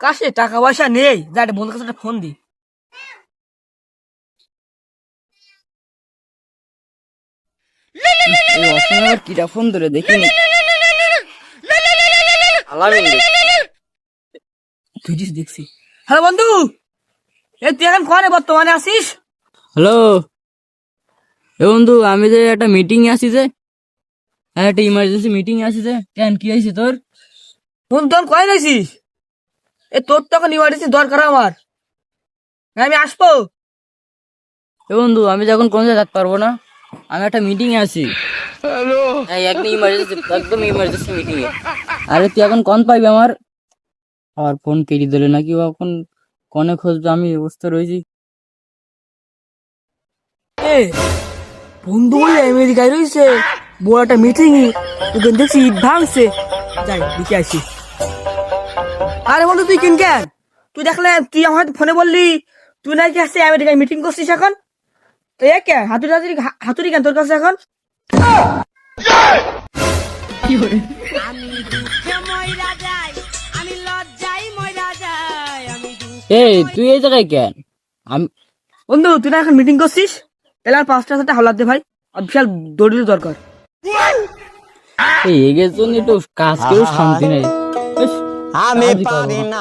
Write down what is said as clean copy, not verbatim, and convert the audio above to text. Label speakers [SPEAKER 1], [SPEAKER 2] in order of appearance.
[SPEAKER 1] কাছে টাকা পয়সা নেই, যা একটা বন্ধুর কাছে একটা ফোন দি।
[SPEAKER 2] এই অসময় আবার কিটা ফোন ধরে দেখিনি। আলামিন
[SPEAKER 1] তুই দেখছি। হ্যালো বন্ধু, এ তুই এখন কোনে বর্তমানে আসিস?
[SPEAKER 2] হ্যালো এ বন্ধু, আমি যে একটা মিটিং এ আছি যে, একটা ইমার্জেন্সি মিটিং এ আছি যে, কেন কি হয়েছে তোর?
[SPEAKER 1] বন্ধু তখন কয়ে রয়েছিস? এ তোর তখন ইমার্জেন্সি দরকার আমার, আমি আসবো।
[SPEAKER 2] এ বন্ধু, আমি যখন কোন জায়গায় যেতে পারবো না, আমি একটা মিটিং এ আছি। হ্যাঁ, একদম ইমার্জেন্সি, একদম ইমার্জেন্সি মিটিং এ। আরে তুই এখন কোন পাইবি আমার ফোন কেটে দিলে নাকি, বা এখন কনে খুঁজবে, আমি এই অবস্থা রয়েছি।
[SPEAKER 1] এ বন্ধু ওই আমেরিকায় রয়েছে, বড় একটা মিটিং, ওখানে দেখছি ইট ভাঙছে, যাই দেখে আসি। আরে বন্ধু তুই কিন কেন? তুই দেখলে তুই আমার ফোনে বললি তুই নাকি আসছে আমেরিকায় মিটিং করছিস এখন, তো এ কে হাতুড়ি হাতুড়ি হাতুড়ি কেন তোর কাছে এখন? কি করে?
[SPEAKER 2] এই তুই এই জায়গায় কেন? আমি
[SPEAKER 1] বন্ধু তুই না এখন মিটিং করছিস, তাহলে আর 5টা সাথে হাওলাত দে ভাই, আর বিশাল দড়ির দরকার।
[SPEAKER 2] এই এগের জন্য একটু কাজ করেও শান্তি নেই।
[SPEAKER 3] আমি পারি না।